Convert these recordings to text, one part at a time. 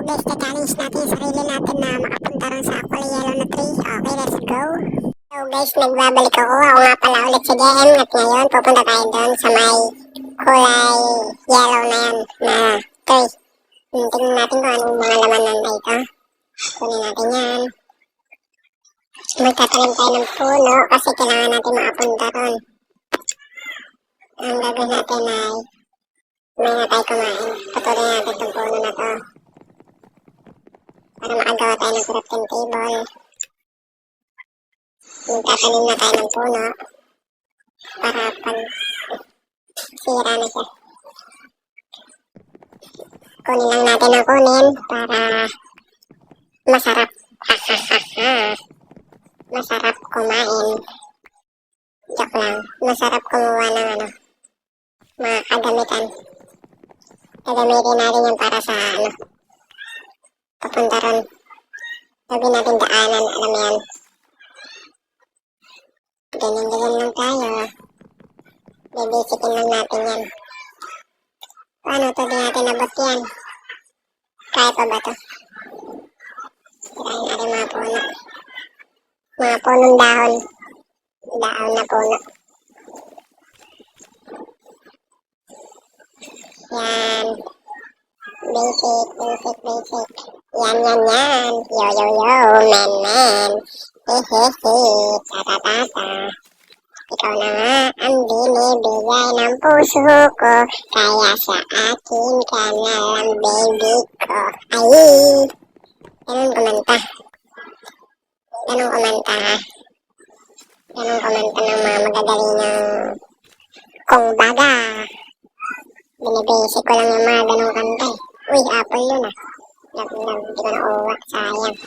guys, na-challenge natin yung sarili natin na makapunta rin sa kulay yellow na tree. Okay, let's go. So guys, nagbabalik ako. Ako nga pala ulit sa JM at ngayon pupunta tayo doon sa may kulay yellow na yan na tree. Tingnan natin kung anong mga laman nandito. Kunin natin yan. Magtatanim tayo ng puno kasi kailangan natin makapunta ron. Ang gagawin natin ay may na tayo kumain. Patuloy natin itong puno na to para makagawa tayo ng crafting table. Magtatanim na tayo ng puno para pag sira na siya, kunin lang natin ang kunin para masarap. Masarap kumain. Joke lang. Masarap kumuha ng mga kagamitan. Gagamitin natin yan para sa papunta ron. Sabi natin daanan, alam yan. Ganyan lang tayo. Bibisikin lang natin yan. Paano ito? Di natin nabot yan. Kaya pa ba ito? Sirain natin mga puno. Mga punong dahon. Dahon na puno. Yan. Basic. Yan. Yo, men. Hehehe. Tata. Ikaw na nga ang binibigay ng puso ko, kaya sa akin ka na lang, baby ko. Ay! Ganun kumanta ha. Ganun kumanta ng mga magagaling ng kung baga. Binibasic ko lang yung mga ganung kanta eh. Uy, apple yun ah. Hindi ko na uwa. Sayang.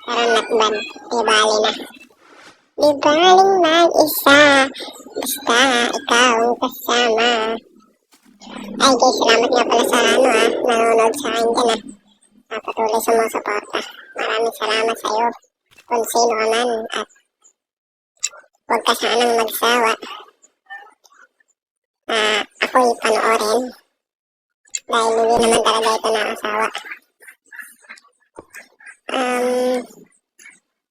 Parang not bad. Di bali na. Di baling mag-isa. Basta ikaw ang kasama. Ay guys, salamat nga pala sa nanonood sa akin dyan ah. Patuloy sa mga suporta. Maraming salamat sa iyo. Kung sino ka man at huwag ka sanang magsawa. Ako'y panoorin. Dahil hindi naman talaga ito nakasawa.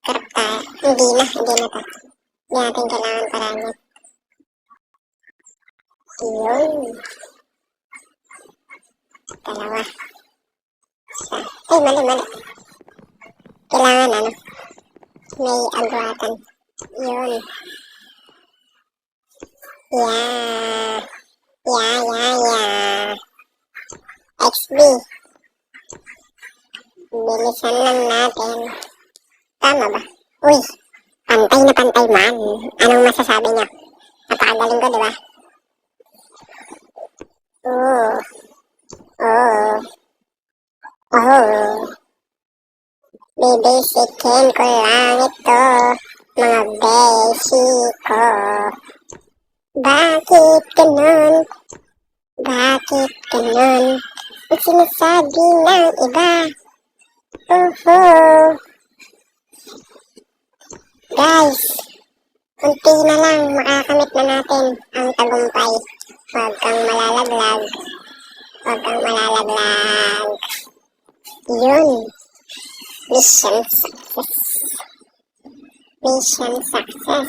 Karap tayo. Hindi na to. Hindi natin kailangan parang yun. Dalawa. Isa. Ay, mali. Kailangan may agwatan. Yun. Yeah. XB. Bilisan lang natin. Tama ba? Uy, pantay man. Anong masasabi niyo? Napakagaling ko, diba? Bibisikin ko lang ito, mga beshi ko. Bakit ganun? Ang sinasabi ng iba. Guys, unti na lang makakamit na natin ang tagumpay. Huwag kang malalaglag. Yun. Mission success.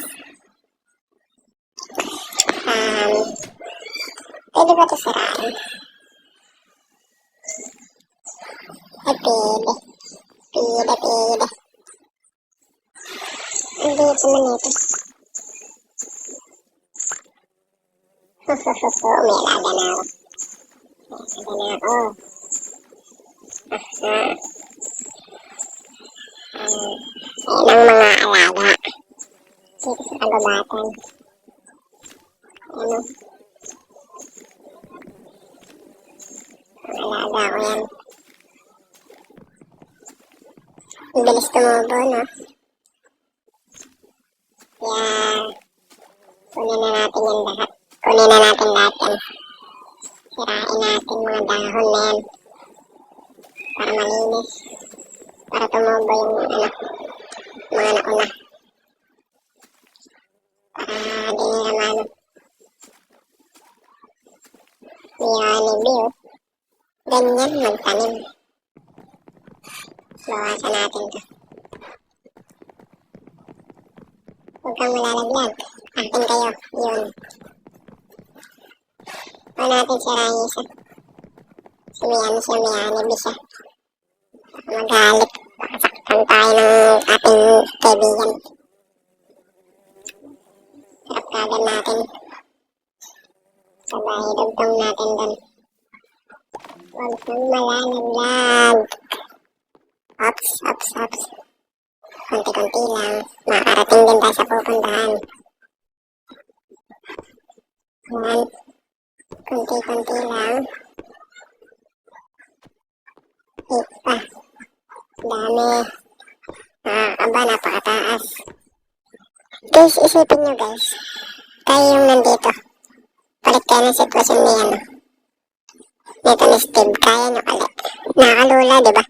Pwede ba ito sirain? Pwede. Ang liit naman ito. May alaga na ako. Ayan ang mga alaga. Dito sa kagubatan. Ang alaga ko yan. Ang bilis tumubo, no? Kaya, kunin na natin lahat yan. Sirain natin mga dahon na yan. Para malinis. Para tumubo yung mga nauna. Para di nila Yan, ganyan magtanim. Bawasan natin to. Huwag kang malalaglag. Akin kayo. Yun. Huwag natin sirahin isa. Sumiyani siya. Magalit. Saktan tayo ng ating kaibigan. Sarap kagad natin. Sabay, dugtong natin doon. Huwag kang malalaglag. Ops. Konti-konti lang. Makarating din tayo sa pupuntahan. Ayan. Konti-konti lang. Pa. Dami. Nakakaba, napakataas. Guys, isipin nyo guys. Tayo yung nandito. Palit kayo ng sitwasyon niya, no? Nito ni Steve, kaya nyo ulit. Nakakalula, diba?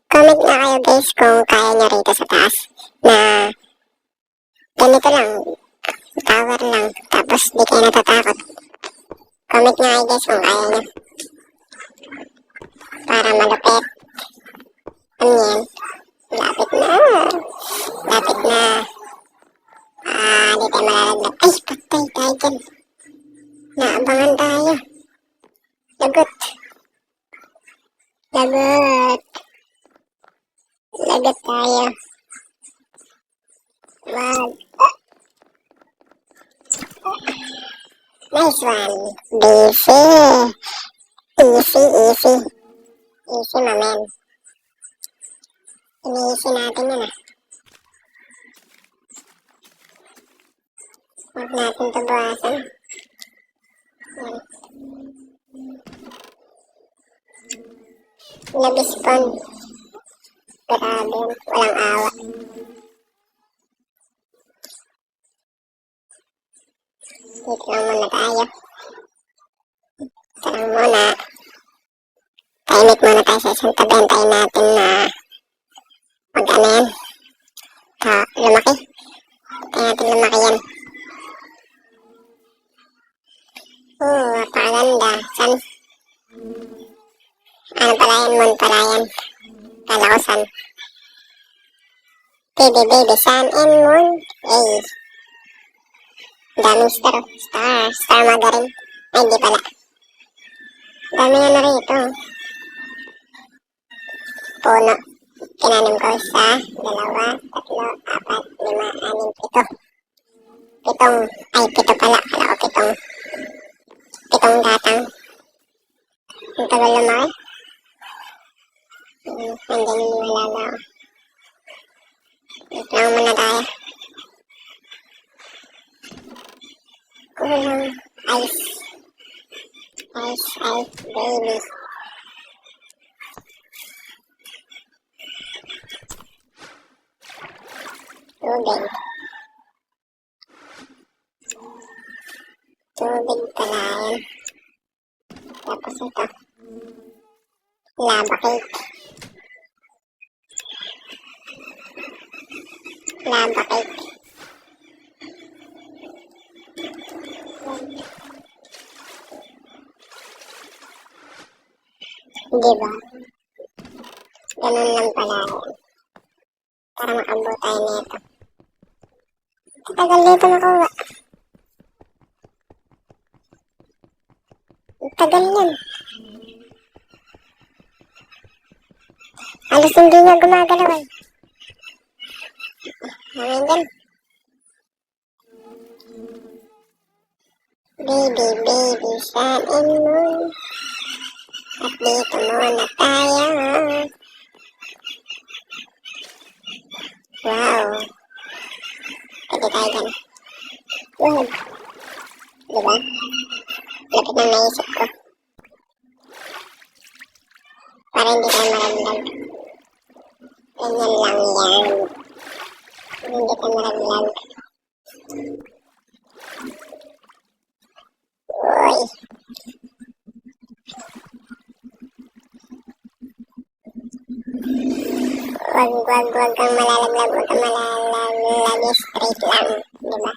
Comment na kayo guys kung kaya nyo rito sa taas. Na ganito lang. Tower lang. Tapos di kayo natatakot. Comment nga kayo guys kung kaya nyo. Para malupit. Ano yan? Lapit na. Di tayo malalaglag. Ay, patay tayo dyan. Naabangan tayo. Lagot tayo. Wag. Nice one. Beefy. Easy, my man. Ini-easy natin yun, ah. Huwag natin ito bawasan. Yan. Nabispan. Grabe yun. Walang awa. Dito lang muna tayo. Dito lang muna. Tahimik muna tayo sa isang tabi. Antayin natin na mag-ano yan. Lumaki. Antayin natin lumaki yan. Napakaganda. San? Ano pala yan? Moon pala yan. Kala ko san. Baby, sun and moon. Ay. Daming star. Star magarin. Ay, di pala. Dami nga na rito. Puno. Tinanim ko isa, 2, 3, 4, 5, 6, 7. 7 pala. Kala ko 7 gatang. Ang tagal lumaki. Nandiyan yung malalaw. Wait lang muna tayo. Kulang. Ice, baby. Tubig pala yan. Tapos ito. Lava cake. Diba? Ganun lang pala yan. Para makabot tayo nito. Tagal nito nakuha. Tagal yan. Halos hindi nga gumagalaw eh. Amin yan. Baby, sun and moon. At dito muna tayo. Wow. Pwede tayo dyan. Wow. Diba? Lapit na naisip ko. Para hindi tayo malaglag. Ganyan lang yan. Hindi tayo malaglag. Uy. Wag kang malalaglag. Huwag kang malalaglag. Straight lang. Diba?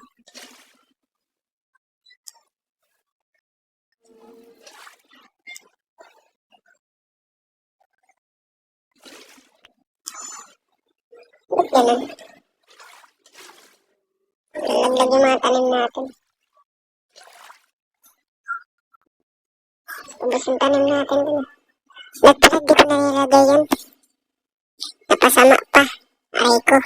ganun. Lalaglag yung mga tanim natin. Ubus yung tanim natin dun. Nagtakad di ko nalilagay yan. Napasama pa. Aray ko.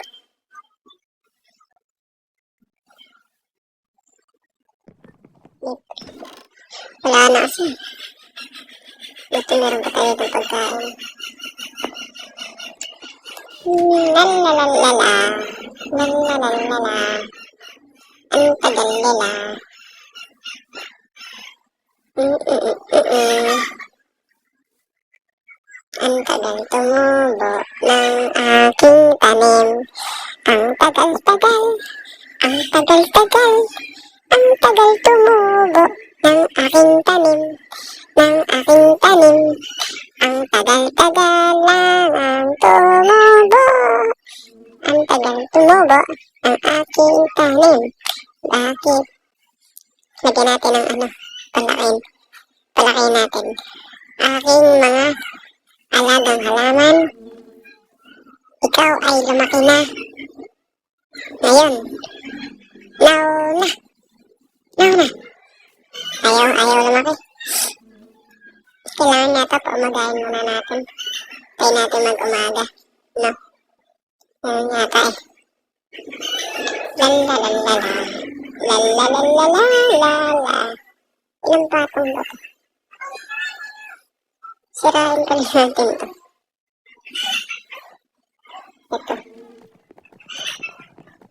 Wala na kasi. Ito meron pa tayo itong pagkain. Lalalala. Lalalala. Ang tagal nila. Ang tagal tumubo ng aking tanim. Ang tagal-tagal. Ang tagal-tagal. Ang tagal tumubo ng aking tanim. Ng aking tanim. Ang tagal-tagal lang ang tumubo. Ang tagal tumubo ng aking tanim. Bakit? Lagyan natin ng palakin. Palakin natin. Aking mga alagang halaman. Ikaw ay lumaki na. Ngayon. Now na. Ayaw lumaki. Kailangan yata paumagayin muna natin. Tayo natin mag-umaga. No? Ngayon yata eh. Lalalala. Lalalala. Ilang patong ba ito? Sirain ko lang natin ito. Ito.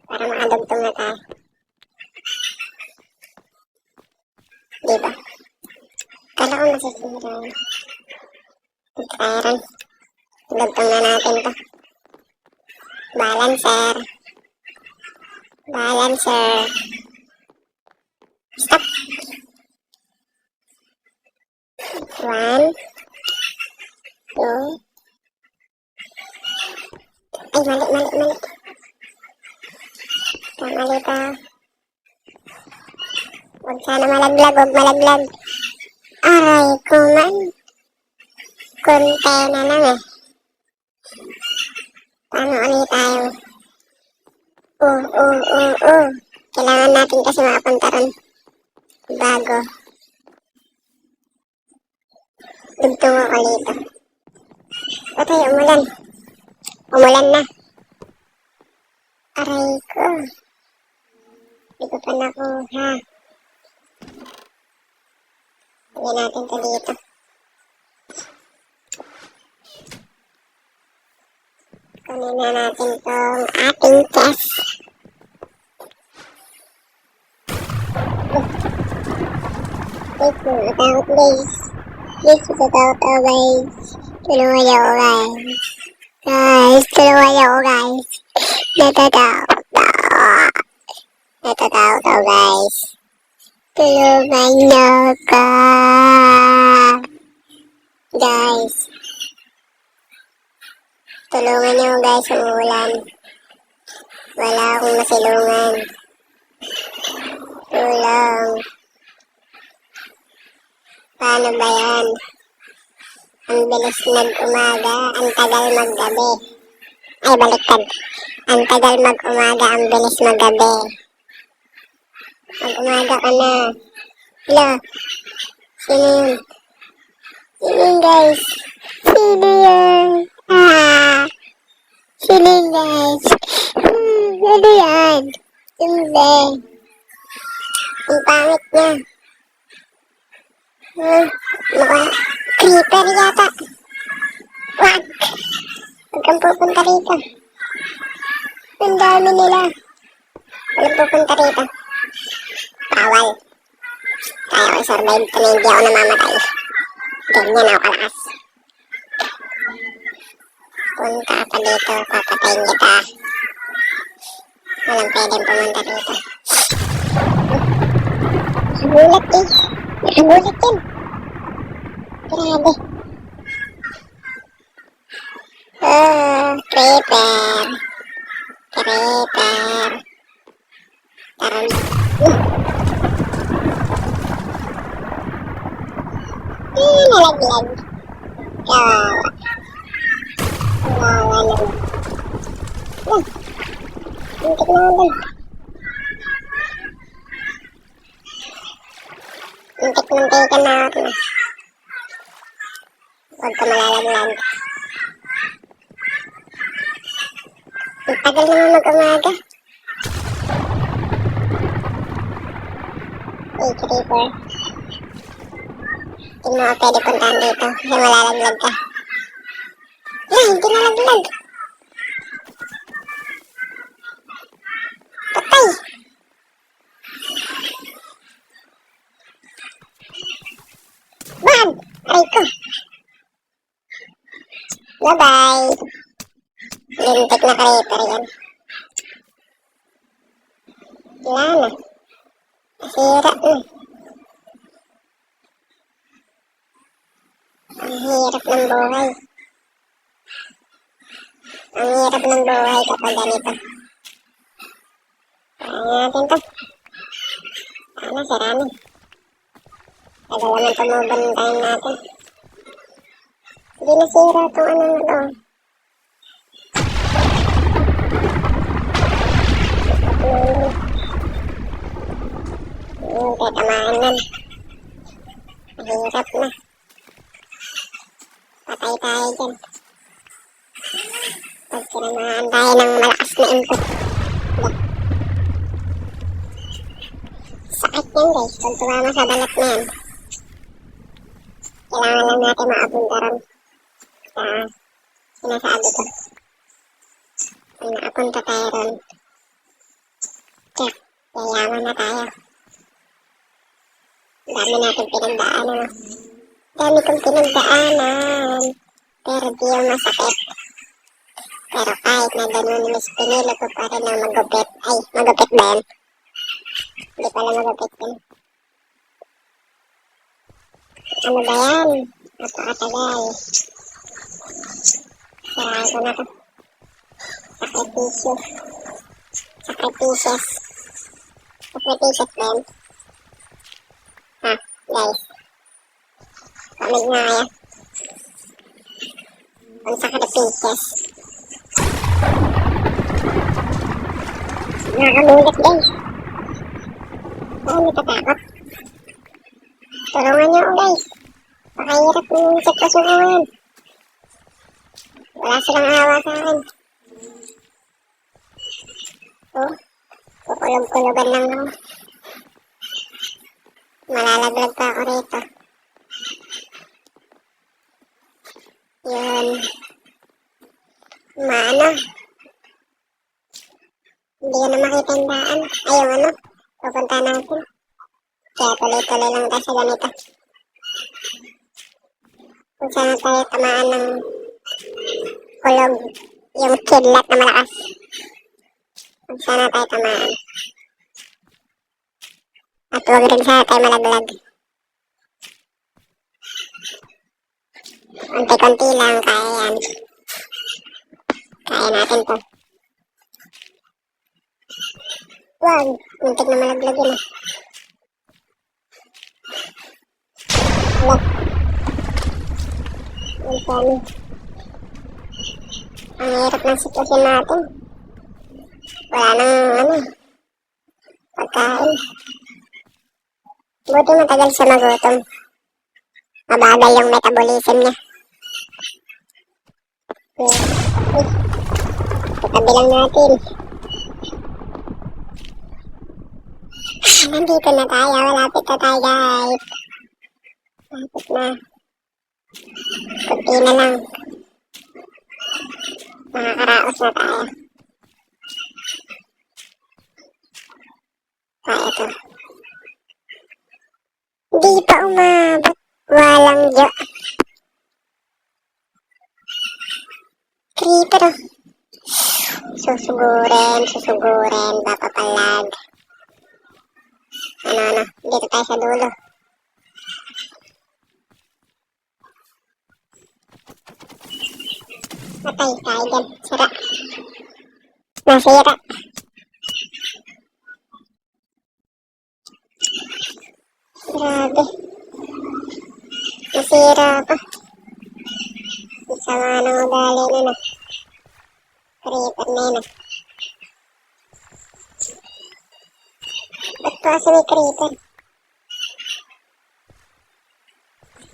Para makadugtong na tayo. Diba? Kala ko masisirain. Tigtairan. Dugtong na natin ito. Balancer. Stop. 1, 2. Ay, mali. Mali pa. Huwag sana malaglag. Aray ko man. Konti na lang eh. Paano ulit tayo? Kailangan natin kasi makapunta ron. Bago. Dugtong ako dito. Patay, umulan. Umulan na. Aray ko. Hindi ko pa nakuha. Lagyan natin ito dito. Kunin na natin itong ating chest. Natakot guys. Natakot ako guys. Tulungan niyo ako guys. Tulungan niyo ako guys. Natatakot ako guys. Tulungan niyo ako. Guys. Tulungan niyo guys, umuulan. Wala akong masilungan. Tulong. Paano ba yan? Ang bilis nag-umaga, ang tagal maggabi. Ay, baliktad. Ang tagal mag-umaga, ang bilis maggabi. Mag-umaga ka na. Hello? Sino yun? Sino yun, guys? Sino yun? Sino yun, guys? Ano yan? Hindi. Ang pangit niya. Mga creeper yata. Wag! Huwag kang pupunta rito. Ang dami nila. Walang pupunta rito. Bawal. Kaya ko i-survive ito na hindi ako namamatay. Ganyan ako kalakas. Punta ka dito, papatayin kita. Walang pwedeng pumunta dito. Nakagulat eh. Nakagulat yun. Grabe. Creeper. Tara na. Nalaglag. Kawawa. Kawawa naman. na dun. Muntik-muntikan na ako na. Huwag ka malalaglag. Ang tagal naman mag-umaga. Hey, creeper. Hindi mo pwede puntahan dito kasi malalaglag ka. Hindi nalaglag. Patay. Bad! Aray ko. Bye-bye. Lintik na creeper yan. Wala na. Nasira na. Ang hirap ng buhay. Ang hirap ng buhay kapag ganito. Kaya natin to. Sana sira na. Tagal naman tumuban tayo natin. Hindi nasira itong ano na to. Tatamaan nun. Mahirap na. Patay tayo dyan. Pag tinamaan tayo ng malakas na input. Sakit yan guys. Pag tumama sa balat na yan. Kailangan lang natin maapunta ron. Sa sinasabi ko. Pag naapunta tayo ron. Check. Yayaman na tayo. Dami natin pinagdaanan. Dami kong pinagdaanan. Pero di yung masakit. Pero kahit na ganun, mas pinili ko pa rin ang magupit. Ay, magupit ba yan? Hindi pala magupit yan. Ano ba yan? Napakatagal. Sirahan ko na to. Sakripisyo. Sakripisyos. Sakripisyos ba yan? Ha, guys. Comment nga kaya. Ang sakripisyos. Nakakagulat guys. Ay, natatakot. Tulungan niyo ako guys. Pakahirap ng sitwasyon ko ngayon. Wala silang awa sa akin. Oh, kukulog-kulugan lang ako. Malalaglag pa ako rito. Yun. Maano. Hindi ko na makita yung daan. Ay, yung ano. Pupunta natin. Kaya tuloy-tuloy lang tayo sa ganito. Kung saan tayo tamaan ng kulog. Yung kidlat na malakas. Kung saan tayo tamaan. At huwag rin sana tayo malaglag. Konti-konti lang, kaya yan. Kaya natin to. Wag, muntik na malaglag yun ah. Wag. Ang dami. Ang hirap ng sitwasyon natin. Wala nang ano, pagkain. Buti matagal siya magutom. Mabagal yung metabolism niya. Katabi lang natin. Nandito na tayo. Malapit na tayo guys. Malapit na. Kunti na lang. Makakaraos na tayo. Kaya ito. Hindi pa umabot. Walang diyo. Creeper oh. Susugurin, papapalag. Ano, dito tayo sa dulo. Patay tayo dyan, sira. Nasira. Grabe. Nasira pa. Sama ng ugali na na. Creeper na yun ah. Ba't pa kasi may creeper?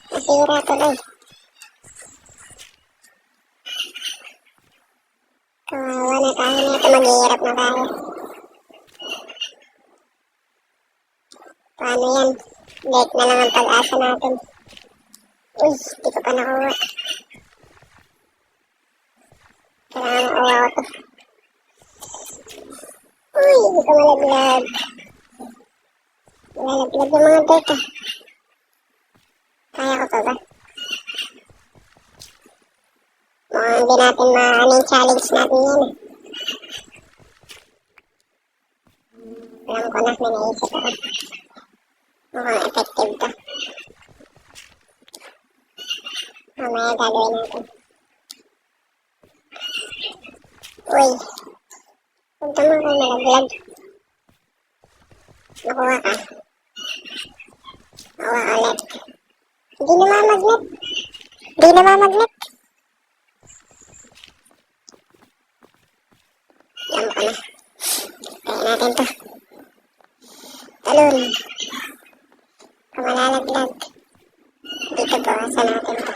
Nasira tuloy. Kawawa na tayo nito. Maghihirap na tayo. Paano yan? Late na lang ang pag-asa natin. Uy, di ko pa nakuha. Kailangan makuha ko to. Uy, hindi ko malaglag. Malaglag yung mga data. Kaya ko pa ba? Mukhang hindi natin maano yung challenge natin yan eh. Alam ko na, may naisip ako. Mukhang effective to. Mamaya gagawin natin. Uy. Punta mo kayo malaglag. Nakuha ka. Nakuha ka ulit. Hindi namamagnet. Hindi namamagnet. Yan ko na. Kaya natin to. Talon. Kung malalaglag. Dito bawasan natin to.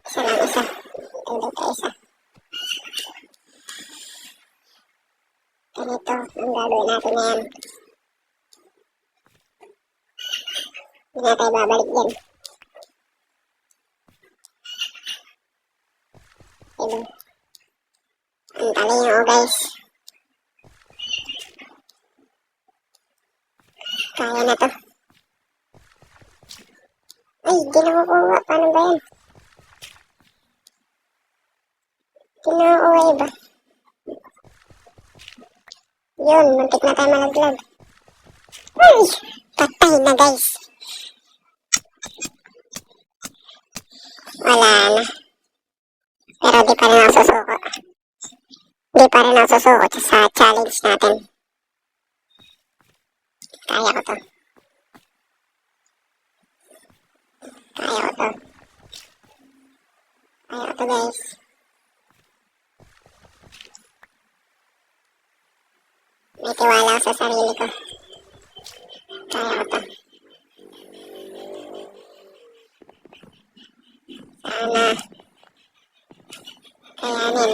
Isa lang isa. Dito isa. Ganito ang gagawin natin ngayon. Hindi na tayo babalik dyan. Diba? Ang tali nyo guys. Kaya na to. Ay, di na kukuha. Paano ba yan? Di na kukuha iba. Yun, muntik na tayo malaglag. Uy! Patay na guys. Wala na. Pero di pa rin ako susuko. Di pa rin ako susuko sa challenge natin. Kaya ko to. Kaya ko to. Kaya ko to guys. May tiwala ako sa sarili ko. Kaya ko to. Sana kayanin.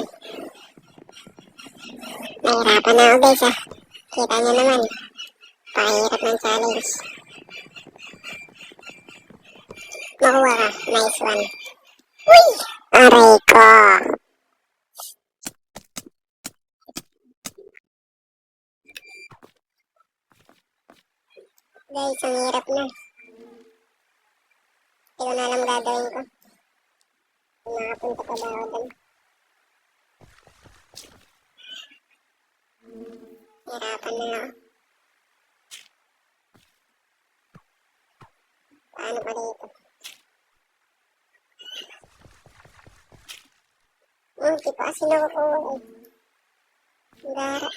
Nahirapan na ako guys ah. Kita nyo naman. Pakahirap ng challenge. Makuha ka. Nice one. Uy! Aray ko. Guys, ang hirap na. Hindi ko na alam gagawin ko. Nakapunta pa ba ako dun? Hirapan na ako. Paano pa dito? Di pa kasi nakukuha eh. Gara.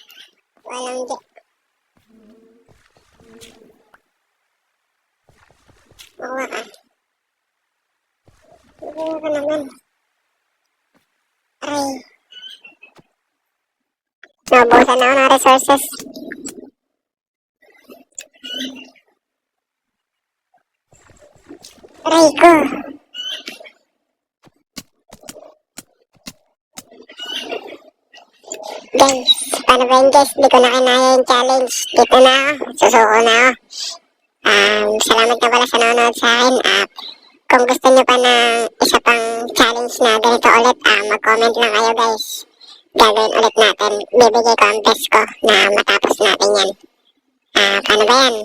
Walang di. Makuha ka. Makuha ka naman. Aray. Naubusan ako ng resources. Aray ko. Guys, paano ba yun guys? Hindi ko na kinaya yung challenge. Dito na ako. Susuko na ako. Salamat na pala sa nanonood sa akin. Kung gusto nyo pa ng isa pang challenge na ganito ulit, mag-comment lang kayo guys. Gagawin ulit natin. Bibigay ko ang best ko na matapos natin yan. Paano ba yan?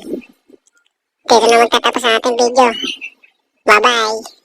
Dito na magtatapos ang ating video. Bye-bye!